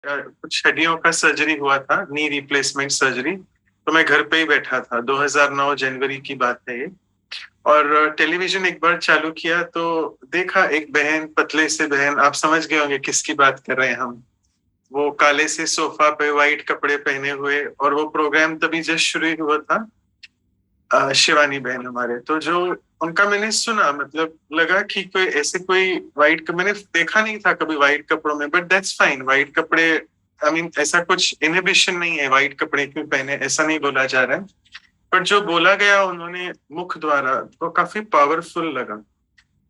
कुछ हड्डियों का सर्जरी हुआ था, नी रिप्लेसमेंट सर्जरी। तो मैं घर पे ही बैठा था, 2009 जनवरी की बात है ये। और टेलीविजन एक बार चालू किया तो देखा एक बहन, पतले से बहन, आप समझ गए होंगे किसकी बात कर रहे हैं हम। वो काले से सोफा पे वाइट कपड़े पहने हुए, और वो प्रोग्राम तभी जस्ट शुरू ही हुआ था। शिवानी बहन हमारे, तो जो उनका मैंने सुना, मतलब लगा कि कोई ऐसे कोई वाइट, मैंने देखा नहीं था कभी वाइट कपड़ों में, बट दैट्स फाइन। वाइट कपड़े, आई मीन ऐसा कुछ इनहिबिशन नहीं है वाइट कपड़े क्यों पहने, ऐसा नहीं बोला जा रहा है। पर जो बोला गया उन्होंने मुख द्वारा, वो काफी पावरफुल लगा।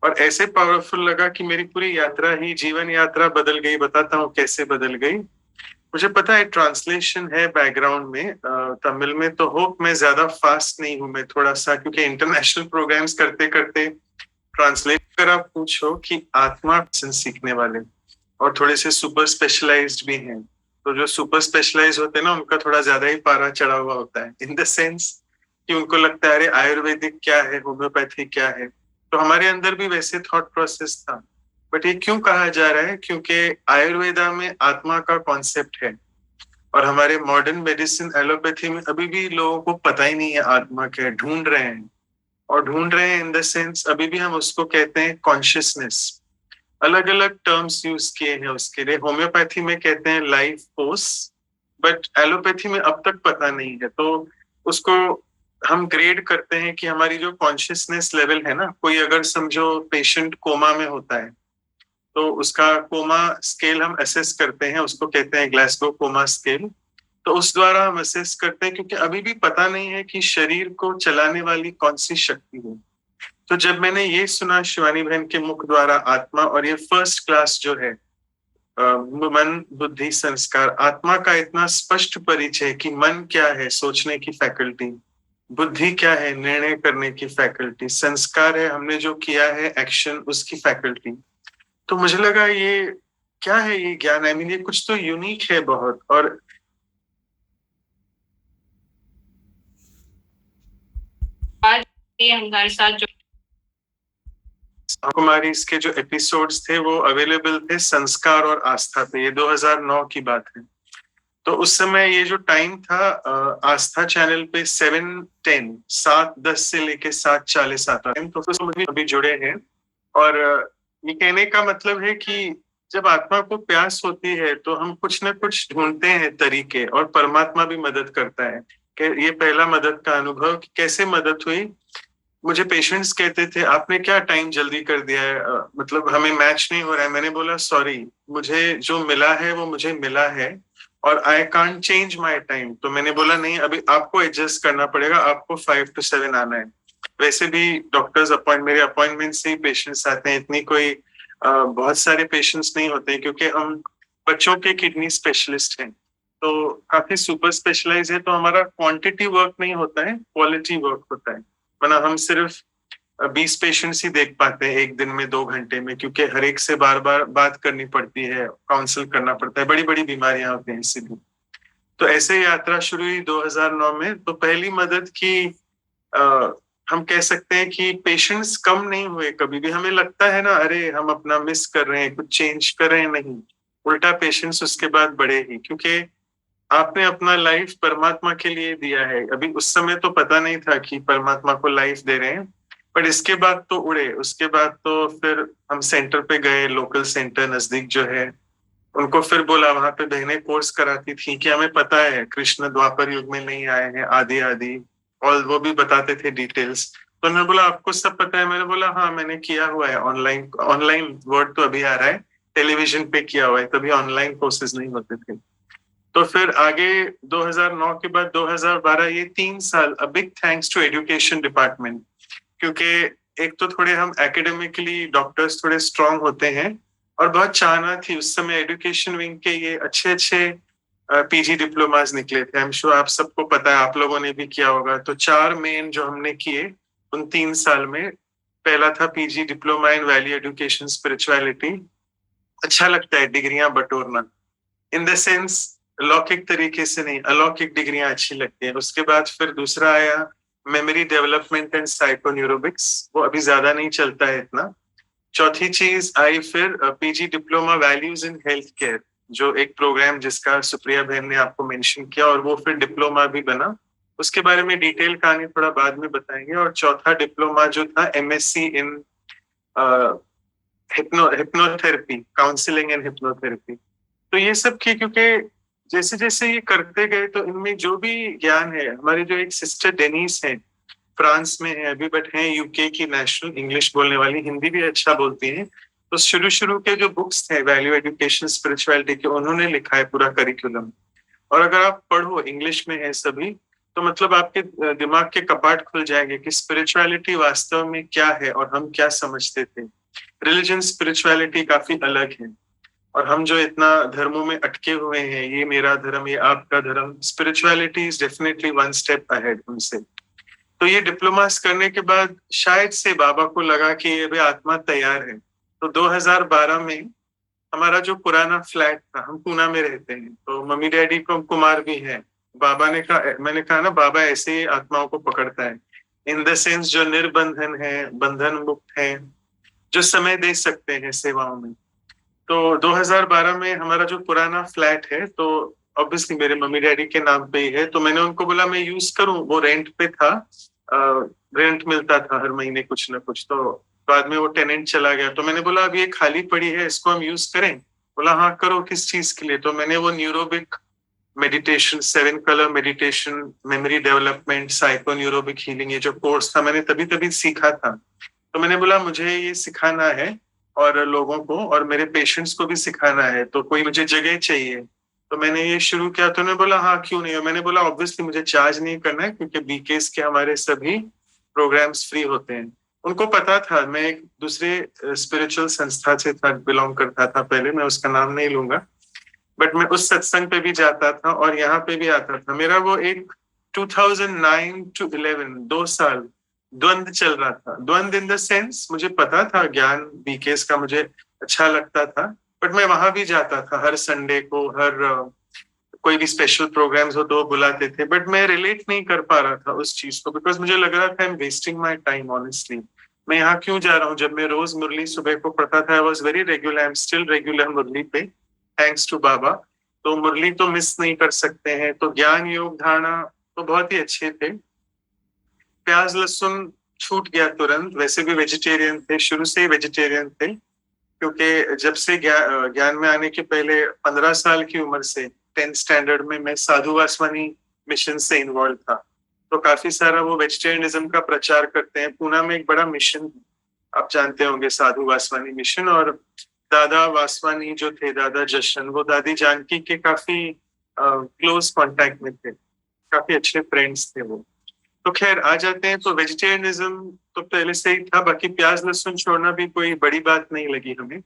और ऐसे पावरफुल लगा कि मेरी पूरी यात्रा ही, जीवन यात्रा बदल गई। बताता हूँ कैसे बदल गई। मुझे पता है ट्रांसलेशन है बैकग्राउंड में, तमिल में, तो होप मैं ज्यादा फास्ट नहीं हूं। मैं थोड़ा सा, क्योंकि इंटरनेशनल प्रोग्राम्स करते करते ट्रांसलेट कर, आप पूछो कि आत्मा सीखने वाले और थोड़े से सुपर स्पेशलाइज्ड भी हैं। तो जो सुपर स्पेशलाइज होते हैं ना, उनका थोड़ा ज्यादा ही पारा चढ़ा हुआ होता है, इन द सेंस कि उनको लगता है अरे आयुर्वेदिक क्या है, होम्योपैथी क्या है। तो हमारे अंदर भी वैसे थॉट प्रोसेस था। बट ये क्यों कहा जा रहा है? क्योंकि आयुर्वेदा में आत्मा का कॉन्सेप्ट है, और हमारे मॉडर्न मेडिसिन एलोपैथी में अभी भी लोगों को पता ही नहीं है आत्मा क्या है, ढूंढ रहे हैं। और ढूंढ रहे हैं इन द सेंस, अभी भी हम उसको कहते हैं कॉन्शियसनेस। अलग अलग टर्म्स यूज किए हैं उसके लिए। होम्योपैथी में कहते हैं लाइफ फोर्स, बट एलोपैथी में अब तक पता नहीं है। तो उसको हम ग्रेड करते हैं कि हमारी जो कॉन्शियसनेस लेवल है ना, कोई अगर समझो पेशेंट कोमा में होता है, तो उसका कोमा स्केल हम असेस करते हैं, उसको कहते हैं ग्लासगो कोमा स्केल। तो उस द्वारा हम असेस करते हैं, क्योंकि अभी भी पता नहीं है कि शरीर को चलाने वाली कौन सी शक्ति है। तो जब मैंने ये सुना शिवानी बहन के मुख द्वारा आत्मा, और ये फर्स्ट क्लास जो है, मन बुद्धि संस्कार, आत्मा का इतना स्पष्ट परिचय कि मन क्या है, सोचने की फैकल्टी, बुद्धि क्या है, निर्णय करने की फैकल्टी, संस्कार है हमने जो किया है एक्शन, उसकी फैकल्टी। तो मुझे लगा ये क्या है, ये ज्ञान, आई मीन ये कुछ तो यूनिक है बहुत। और आज ये हमारे साथ जो कुमारी इसके जो एपिसोड्स थे वो अवेलेबल थे संस्कार और आस्था पे। ये 2009 की बात है। तो उस समय ये जो टाइम था, आस्था चैनल पे 7:10, 7:10 से लेके 7:40 आता है। तो उसमें अभी जुड़े हैं। और ये कहने का मतलब है कि जब आत्मा को प्यास होती है तो हम कुछ ना कुछ ढूंढते हैं तरीके, और परमात्मा भी मदद करता है। कि ये पहला मदद का अनुभव कि कैसे मदद हुई। मुझे पेशेंट्स कहते थे आपने क्या टाइम जल्दी कर दिया है, मतलब हमें मैच नहीं हो रहा है। मैंने बोला सॉरी, मुझे जो मिला है वो मुझे मिला है, और I can't change my time. तो मैंने बोला नहीं, अभी आपको एडजस्ट करना पड़ेगा, आपको 5 to 7 आना है। वैसे भी डॉक्टर्स अपॉइंट, मेरे अपॉइंटमेंट से ही पेशेंट्स आते हैं, इतनी कोई बहुत सारे पेशेंट्स नहीं होते, क्योंकि हम बच्चों के किडनी स्पेशलिस्ट हैं। तो काफी सुपर स्पेशलाइज है, तो हमारा क्वांटिटी वर्क नहीं होता है, क्वालिटी वर्क होता है। वरना हम सिर्फ 20 पेशेंट्स ही देख पाते हैं एक दिन में, 2 घंटे में, क्योंकि हर एक से बार बार बात करनी पड़ती है, काउंसिल करना पड़ता है, बड़ी बड़ी बीमारियां होती हैं इसीलिए। तो ऐसे यात्रा शुरू हुई 2009 में। तो पहली मदद की, आ, हम कह सकते हैं कि पेशेंट्स कम नहीं हुए कभी भी। हमें लगता है ना अरे हम अपना मिस कर रहे हैं, कुछ चेंज कर रहे हैं, नहीं। उल्टा पेशेंट्स उसके बाद बढ़े ही, क्योंकि आपने अपना लाइफ परमात्मा के लिए दिया है। अभी उस समय तो पता नहीं था कि परमात्मा को लाइफ दे रहे हैं, पर इसके बाद तो उड़े। उसके बाद तो फिर हम सेंटर पे गए, लोकल सेंटर नजदीक जो है, उनको फिर बोला, वहां पे बहनें कोर्स कराती थी कि हमें पता है कृष्ण द्वापर युग में नहीं आए हैं, आदि आदि, और वो भी बताते थे डिटेल्स। तो उन्होंने बोला आपको सब पता है? मैंने बोला हाँ मैंने किया हुआ है ऑनलाइन। ऑनलाइन वर्ड तो अभी आ रहा है, टेलीविजन पे किया हुआ है, तभी ऑनलाइन कोर्सेज नहीं होते थे। तो फिर आगे 2009 के बाद 2012, ये 3 साल, a big thanks to education department. क्योंकि एक तो थोड़े हम एकेडमिकली डॉक्टर्स थोड़े स्ट्रांग होते हैं, और बहुत चाहना थी उस समय एजुकेशन विंग के, ये अच्छे अच्छे पीजी डिप्लोमास निकले थे। आई एम श्योर आप सबको पता है, आप लोगों ने भी किया होगा। तो 4 मेन जो हमने किए उन 3 साल में, पहला था PG diploma in value education spirituality. अच्छा लगता है डिग्रियां बटोरना, इन द सेंस लौकिक तरीके से नहीं, अलौकिक डिग्रियां अच्छी लगती हैं। उसके बाद फिर दूसरा आया मेमोरी डेवलपमेंट एंड साइकोन्यूरोबिक्स, वो अभी ज्यादा नहीं चलता है इतना। चौथी चीज आई फिर PG diploma values in health care, जो एक प्रोग्राम जिसका सुप्रिया बहन ने आपको मेंशन किया, और वो फिर डिप्लोमा भी बना। उसके बारे में डिटेल कहानी थोड़ा बाद में बताएंगे। और चौथा डिप्लोमा जो था MSc in hypnotherapy, counselling and hypnotherapy. तो ये सब की, क्योंकि जैसे जैसे ये करते गए तो इनमें जो भी ज्ञान है, हमारी जो एक सिस्टर डेनिस है, फ्रांस में है अभी, बट है यूके की नेशनल, इंग्लिश बोलने वाली, हिंदी भी अच्छा बोलती हैं। तो शुरू शुरू के जो books the value education spirituality के, उन्होंने लिखा है पूरा करिकुलम। और अगर आप पढ़ो, इंग्लिश में है सभी, तो मतलब आपके दिमाग के कपाट खुल जाएंगे कि स्पिरिचुअलिटी वास्तव में क्या है और हम क्या समझते थे। रिलीजन स्पिरिचुअलिटी काफी अलग है, और हम जो इतना धर्मों में अटके हुए हैं, ये मेरा धर्म, ये आपका धर्म, spirituality is definitely one step ahead उनसे। तो ये डिप्लोमास करने के बाद शायद से बाबा को लगा कि ये भी आत्मा तैयार है। तो 2012 में हमारा जो पुराना फ्लैट था, हम पूना में रहते हैं, तो मम्मी डैडी को कुमार भी है। बाबा ने कहा, मैंने कहा ना, बाबा ऐसे ही आत्माओं को पकड़ता है, इन द सेंस जो निर्बंधन है, बंधन मुक्त है, जो समय दे सकते हैं सेवाओं में। तो 2012 में हमारा जो पुराना फ्लैट है, तो ऑब्वियसली मेरे मम्मी डैडी के नाम पे ही है, तो मैंने उनको बोला मैं यूज करूं, वो रेंट पे था, रेंट मिलता था हर महीने कुछ ना कुछ। तो बाद में वो टेनेंट चला गया, तो मैंने बोला अब ये खाली पड़ी है, इसको हम यूज करें। बोला हाँ करो। किस चीज के लिए? तो मैंने वो neurobic meditation, 7 colour meditation, memory development, psycho neurobic healing, ये जो कोर्स था मैंने तभी तभी सीखा था। तो मैंने बोला मुझे ये सिखाना है और लोगों को, और मेरे पेशेंट्स को भी सिखाना है, तो कोई मुझे जगह चाहिए। तो मैंने ये शुरू किया। तो उन्होंने बोला हाँ क्यों नहीं। और मैंने बोला ऑब्वियसली मुझे चार्ज नहीं करना है, क्योंकि बीकेएस के हमारे सभी प्रोग्राम्स फ्री होते हैं। उनको पता था मैं एक दूसरे स्पिरिचुअल संस्था से था, बिलोंग करता था पहले, मैं उसका नाम नहीं लूंगा, बट मैं उस सत्संग पे भी जाता था और यहाँ पे भी आता था। मेरा वो एक 2009 टू 11 2 साल द्वंद चल रहा था। द्वंद इन द सेंस, मुझे पता था ज्ञान बीकेएस का मुझे अच्छा लगता था, बट मैं वहां भी जाता था हर संडे को, हर कोई भी स्पेशल प्रोग्राम्स हो तो वो बुलाते थे, बट मैं रिलेट नहीं कर पा रहा था उस चीज को, बिकॉज मुझे लग रहा था I am wasting my time honestly. मैं यहाँ क्यों जा रहा हूँ जब मैं रोज मुरली सुबह को पढ़ता था। I was very regular, I am still regular murli पे, थैंक्स टू बाबा। तो मुरली तो मिस नहीं कर सकते हैं। तो ज्ञान योग धारणा तो बहुत ही अच्छे थे। प्याज लहसुन छूट गया तुरंत, वैसे भी वेजिटेरियन थे, शुरू से ही वेजिटेरियन थे, क्योंकि जब से ज्ञान में आने के पहले 15 साल की उम्र से 10th स्टैंडर्ड में मैं साधु वासवानी मिशन से इन्वॉल्व था। तो काफी सारा वो वेजिटेरियनिज्म का प्रचार करते हैं। पूना में एक बड़ा मिशन, आप जानते होंगे, साधु वासवानी मिशन। और दादा वासवानी जो थे, दादा जशन, वो दादी जानकी के काफी क्लोज कांटेक्ट में थे, काफी अच्छे फ्रेंड्स थे वो। तो खैर आ जाते हैं। तो वेजिटेरियनिज्म तो पहले से ही था, बाकी प्याज लहसुन छोड़ना भी कोई बड़ी बात नहीं लगी हमें।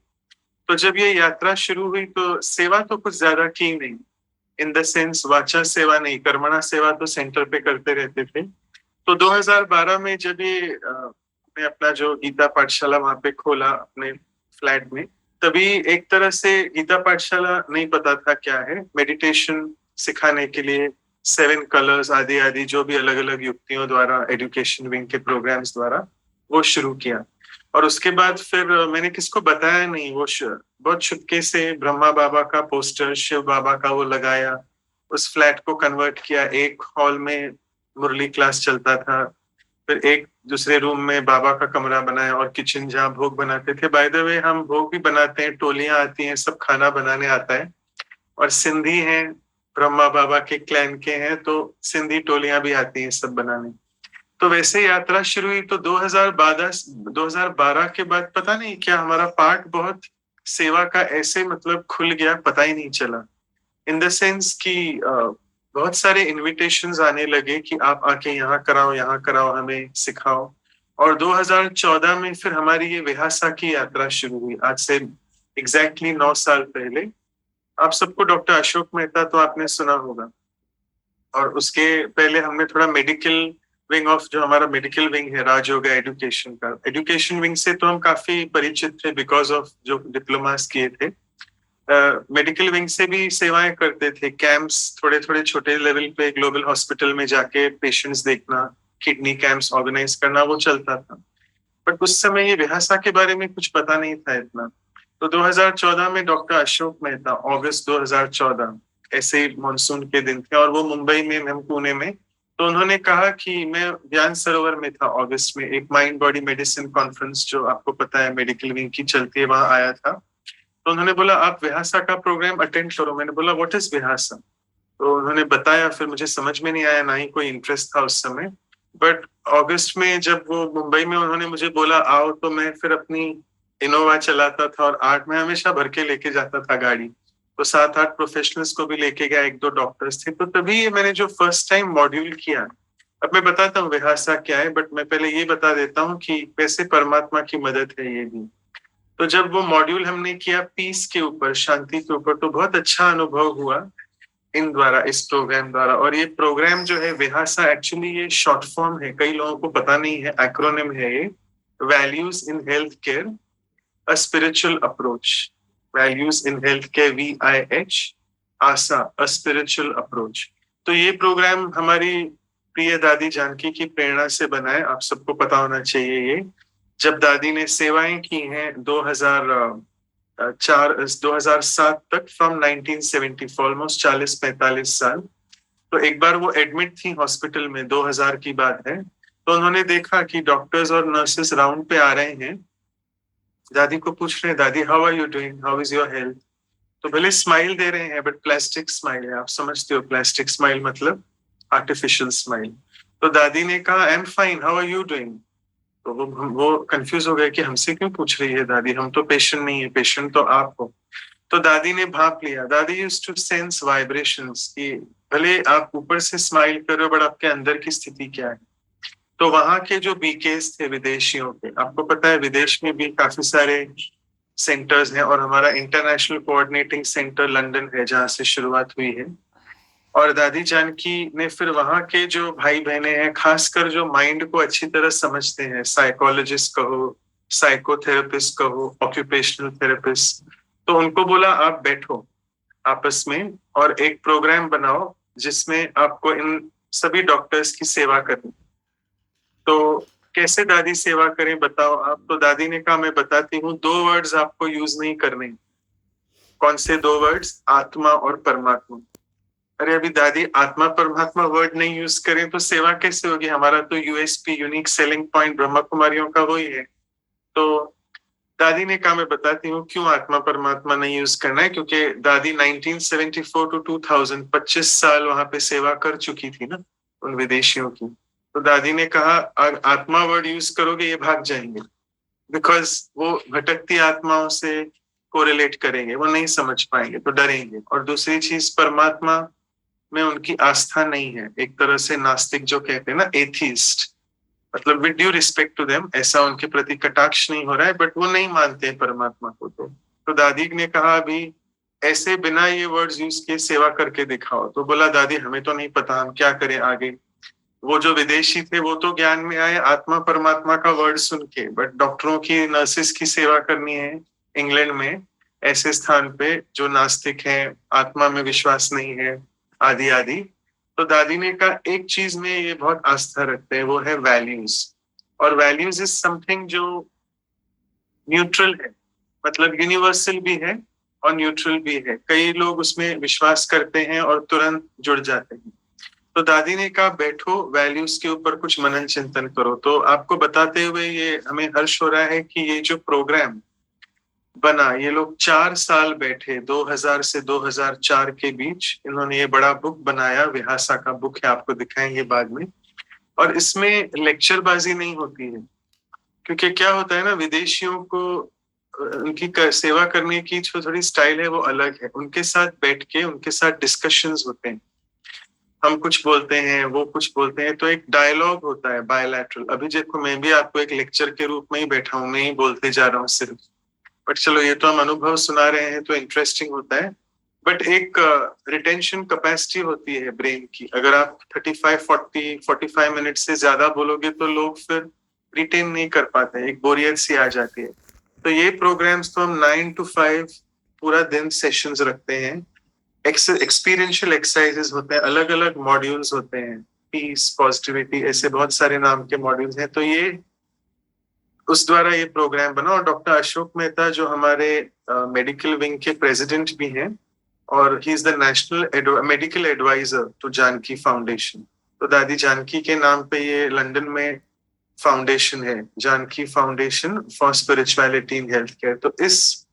तो जब ये यात्रा शुरू हुई तो सेवा तो कुछ ज्यादा की नहीं, इन द सेंस वाचा सेवा नहीं, कर्मणा सेवा तो सेंटर पे करते रहते थे। तो 2012 में जब ये मैं अपना जो गीता पाठशाला वहां पे खोला अपने फ्लैट में, तभी एक तरह से गीता पाठशाला नहीं पता था क्या है, मेडिटेशन सिखाने के लिए 7 कलर्स आदि आदि जो भी अलग अलग युक्तियों द्वारा एजुकेशन विंग के प्रोग्राम्स द्वारा वो शुरू किया। और उसके बाद फिर मैंने किसको बताया नहीं, वो बहुत चुपके से ब्रह्मा बाबा का पोस्टर, शिव बाबा का वो लगाया, उस फ्लैट को कन्वर्ट किया। एक हॉल में मुरली क्लास चलता था, फिर एक दूसरे रूम में बाबा का कमरा बनाया और किचन जहाँ भोग बनाते थे। बाय द वे हम भोग भी बनाते हैं, टोलियां आती हैं, सब खाना बनाने आता है। और सिंधी हैं, ब्रह्मा बाबा के क्लैन के हैं, तो सिंधी टोलियां भी आती हैं सब बनाने। तो वैसे यात्रा शुरू हुई। तो 2012 के बाद पता नहीं क्या हमारा पार्ट बहुत सेवा का ऐसे मतलब खुल गया, पता ही नहीं चला। इन द सेंस कि बहुत सारे इनविटेशंस आने लगे कि आप आके यहाँ कराओ, हमें सिखाओ। और 2014 में फिर हमारी ये विहासा की यात्रा शुरू हुई, आज से एग्जैक्टली 9 साल पहले। आप सबको डॉक्टर अशोक मेहता तो आपने सुना होगा, और उसके पहले हमने थोड़ा मेडिकल विंग ऑफ, जो हमारा मेडिकल विंग है राजयोगा एजुकेशन का, एजुकेशन विंग से तो हम काफी परिचित थे बिकॉज ऑफ जो डिप्लोमास किए थे। मेडिकल विंग से भी सेवाएं करते थे, कैंप्स थोड़े थोड़े छोटे लेवल पे ग्लोबल हॉस्पिटल में जाके पेशेंट्स देखना, किडनी कैंप्स ऑर्गेनाइज करना, वो चलता था। बट उस समय ये विहासा के बारे में कुछ पता नहीं था इतना। तो 2014 में डॉक्टर अशोक मेहता, अगस्त 2014, ऐसे ही मानसून के दिन थे और वो मुंबई में, हम पुणे में। तो उन्होंने कहा कि मैं ज्ञान सरोवर में था अगस्त में, एक माइंड बॉडी मेडिसिन कॉन्फ्रेंस जो आपको पता है मेडिकल विंग की चलती है, वहां आया था। तो उन्होंने बोला आप विहासा का प्रोग्राम अटेंड करो। मैंने बोला व्हाट इज विहासा? तो उन्होंने बताया, फिर मुझे समझ में नहीं आया, ना ही कोई इंटरेस्ट था उस समय। बट अगस्त में जब वो मुंबई में उन्होंने मुझे बोला आओ, तो मैं फिर अपनी इनोवा चलाता था और 8 में हमेशा भर के लेके जाता था गाड़ी। तो 7-8 प्रोफेशनल्स को भी लेके गया, 1-2 डॉक्टर्स थे। तो तभी ये मैंने जो फर्स्ट टाइम मॉड्यूल किया। अब मैं बताता हूँ विहासा क्या है, बट मैं पहले ये बता देता हूँ कि कैसे परमात्मा की मदद है ये भी। तो जब वो मॉड्यूल हमने किया पीस के ऊपर, शांति के ऊपर, तो बहुत अच्छा अनुभव हुआ इन द्वारा, इस प्रोग्राम द्वारा। और ये प्रोग्राम जो है विहासा, एक्चुअली ये शॉर्ट फॉर्म है, कई लोगों को पता नहीं है, एक्रोनिम है ये, values in health care a spiritual approach. Values in health care, VIH, आसा, अ स्पिरिचुअल अप्रोच। तो ये प्रोग्राम हमारी प्रिय दादी जानकी की प्रेरणा से बना है, आप सबको पता होना चाहिए ये। जब दादी ने सेवाएं की हैं 2007 तक, फ्रॉम 1970, ऑलमोस्ट 40-45 साल। तो एक बार वो एडमिट थी हॉस्पिटल में, 2000 की बात है। तो उन्होंने देखा कि डॉक्टर्स और नर्सेस राउंड पे आ रहे हैं, दादी को पूछ रहे हैं दादी how are you doing, how is your health. तो भले स्माइल दे रहे हैं बट प्लास्टिक स्माइल है, आप समझते हो प्लास्टिक स्माइल मतलब आर्टिफिशियल स्माइल। तो दादी ने कहा I am fine, how are you doing. तो वो कंफ्यूज हो गए कि हमसे क्यों पूछ रही है दादी, हम तो पेशेंट नहीं है, पेशेंट तो आप हो। तो दादी ने भाप लिया, दादी यूज्ड टू सेंस वाइब्रेशंस, कि भले आप ऊपर से स्माइल कर रहे हो बट आपके अंदर की स्थिति क्या है। तो वहां के जो बीकेस थे विदेशियों के, आपको पता है विदेश में भी काफी सारे सेंटर्स हैं, और हमारा इंटरनेशनल कोऑर्डिनेटिंग सेंटर लंदन है जहाँ से शुरुआत हुई है। और दादी जानकी ने फिर वहां के जो भाई बहने हैं, खासकर जो माइंड को अच्छी तरह समझते हैं, साइकोलॉजिस्ट कहो, साइकोथेरेपिस्ट कहो, ऑक्यूपेशनल थेरेपिस्ट, तो उनको बोला आप बैठो आपस में और एक प्रोग्राम बनाओ जिसमें आपको इन सभी डॉक्टर्स की सेवा करनी। तो कैसे दादी सेवा करें बताओ आप। तो दादी ने कहा मैं बताती हूँ, 2 वर्ड्स आपको यूज नहीं करने। कौन से 2 वर्ड्स? आत्मा और परमात्मा। अरे अभी दादी आत्मा परमात्मा वर्ड नहीं यूज करें तो सेवा कैसे होगी? हमारा तो USP, unique selling point, Brahma कुमारियों का वही है। तो दादी ने कहा मैं बताती हूँ क्यों आत्मा परमात्मा नहीं यूज करना है, क्योंकि दादी 1974 टू 2000, 25 साल वहां पे सेवा कर चुकी थी ना उन विदेशियों की। तो दादी ने कहा अगर आत्मा वर्ड यूज करोगे ये भाग जाएंगे, बिकॉज वो भटकती आत्माओं से कोरिलेट करेंगे, वो नहीं समझ पाएंगे तो डरेंगे। और दूसरी चीज, परमात्मा में उनकी आस्था नहीं है, एक तरह से नास्तिक जो कहते हैं ना, एथिस्ट, मतलब with due respect to them, ऐसा उनके प्रति कटाक्ष नहीं हो रहा है, बट वो नहीं मानते हैं परमात्मा को। तो दादी ने कहा अभी ऐसे बिना ये वर्ड्स यूज किए सेवा करके दिखाओ। तो बोला दादी हमें तो नहीं पता, हम क्या करें आगे। वो जो विदेशी थे वो तो ज्ञान में आए आत्मा परमात्मा का वर्ड सुन के, बट डॉक्टरों की, नर्सेस की सेवा करनी है इंग्लैंड में, ऐसे स्थान पे जो नास्तिक हैं, आत्मा में विश्वास नहीं है, आदि आदि। तो दादी ने कहा एक चीज में ये बहुत आस्था रखते हैं, वो है वैल्यूज। और वैल्यूज इज समथिंग जो न्यूट्रल है, मतलब यूनिवर्सल भी है और न्यूट्रल भी है। कई लोग उसमें विश्वास करते हैं और तुरंत जुड़ जाते हैं। तो दादी ने कहा बैठो, वैल्यूज के ऊपर कुछ मनन चिंतन करो। तो आपको बताते हुए ये हमें हर्ष हो रहा है कि ये जो प्रोग्राम बना, ये लोग 4 साल बैठे, 2000 से 2004 के बीच इन्होंने ये बड़ा बुक बनाया, विहासा का बुक है, आपको दिखाएंगे बाद में। और इसमें लेक्चरबाजी नहीं होती है, क्योंकि क्या होता है ना, विदेशियों को उनकी सेवा करने की जो थोड़ी स्टाइल है वो अलग है। उनके साथ बैठ के उनके साथ डिस्कशंस होते हैं, हम कुछ बोलते हैं वो कुछ बोलते हैं, तो एक डायलॉग होता है बायलैटरल। अभी देखो मैं भी आपको एक लेक्चर के रूप में ही बैठा हूं, मैं ही बोलते जा रहा हूँ सिर्फ, बट चलो ये तो हम अनुभव सुना रहे हैं तो इंटरेस्टिंग होता है। बट एक रिटेंशन कैपेसिटी होती है ब्रेन की, अगर आप 45 मिनट से ज्यादा बोलोगे तो लोग फिर रिटेन नहीं कर पाते, एक बोरियत सी आ जाती है। तो ये प्रोग्राम्स तो हम 9 to 5 पूरा दिन सेशंस रखते हैं। एक्सपीरियंशियल एक्सरसाइजेस होते हैं, अलग अलग मॉड्यूल्स होते हैं, पीस, पॉजिटिविटी, ऐसे बहुत सारे नाम के मॉड्यूल्स हैं। तो ये उस द्वारा ये प्रोग्राम बना। और डॉक्टर अशोक मेहता जो हमारे मेडिकल विंग के प्रेसिडेंट भी हैं और he is the national medical adviser to Janki foundation. तो दादी जानकी के नाम पे ये लंदन में फाउंडेशन है, Janki foundation for spirituality in health care. तो इस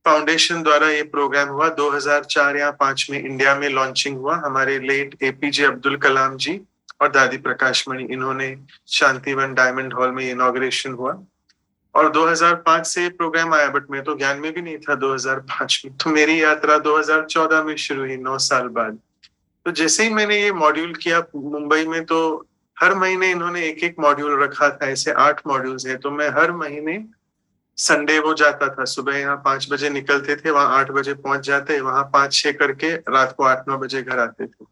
फाउंडेशन द्वारा ये प्रोग्राम हुआ 2004 या 5 में इंडिया में लॉन्चिंग हुआ। हमारे लेट एपीजे अब्दुल कलाम जी और दादी प्रकाशमणि, इन्होंने शांतिवन डायमंड हॉल में इनॉग्रेशन हुआ और 2005 से प्रोग्राम आया, बट मैं तो ज्ञान में भी नहीं था 2005 में। तो मेरी यात्रा 2014 में शुरू हुई, 9 साल बाद। तो जैसे ही मैंने ये मॉड्यूल किया मुंबई में, तो हर महीने इन्होंने एक एक मॉड्यूल रखा था, ऐसे 8 मॉड्यूल्स हैं। तो मैं हर महीने संडे वो जाता था, सुबह यहाँ 5 बजे निकलते थे, वहां 8 बजे पहुंच जाते, वहां 5-6 करके रात को 8-9 बजे घर आते थे।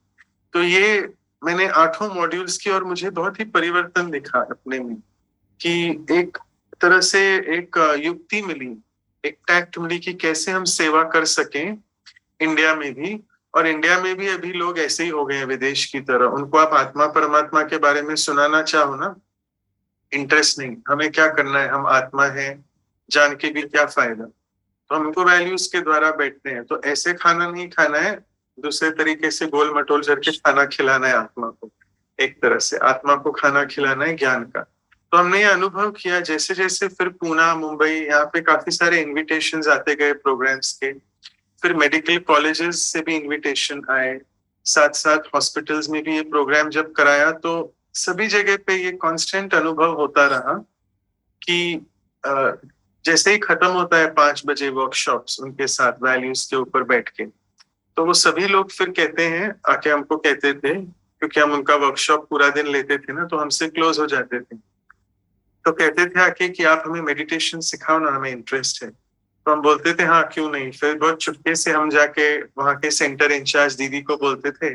तो ये मैंने 8 मॉड्यूल्स की और मुझे बहुत ही परिवर्तन दिखा अपने में, कि एक तरह से एक युक्ति मिली, एक टैक्ट मिली कि कैसे हम सेवा कर सकें इंडिया में भी। और इंडिया में भी अभी लोग ऐसे ही हो गए हैं विदेश की तरह, उनको आप आत्मा परमात्मा के बारे में सुनाना चाहो ना, इंटरेस्ट नहीं। हमें क्या करना है, हम आत्मा है, जान के भी क्या फायदा। तो हमको वैल्यूज के द्वारा बैठते हैं। तो ऐसे खाना नहीं खाना है, दूसरे तरीके से गोल मटोल करके खाना खिलाना है आत्मा को, एक तरह से आत्मा को खाना खिलाना है ज्ञान का। तो हमने ये अनुभव किया जैसे जैसे फिर पूना, मुंबई, यहाँ पे काफी सारे इन्विटेशंस आते गए प्रोग्राम्स के। फिर मेडिकल कॉलेजेस से भी इन्विटेशन आए, साथ साथ हॉस्पिटल्स में भी ये प्रोग्राम जब कराया, तो सभी जगह पे ये कांस्टेंट अनुभव होता रहा कि जैसे ही खत्म होता है 5 बजे वर्कशॉप्स उनके साथ वैल्यूज के ऊपर बैठ के, तो वो सभी लोग फिर कहते हैं, आके हमको कहते थे, क्योंकि हम उनका वर्कशॉप पूरा दिन लेते थे ना, तो हमसे क्लोज हो जाते थे। तो कहते थे आके कि आप हमें मेडिटेशन सिखाओ ना, हमें इंटरेस्ट है। तो हम बोलते थे हाँ क्यों नहीं। फिर बहुत चुपके से हम जाके वहाँ के सेंटर इंचार्ज दीदी को बोलते थे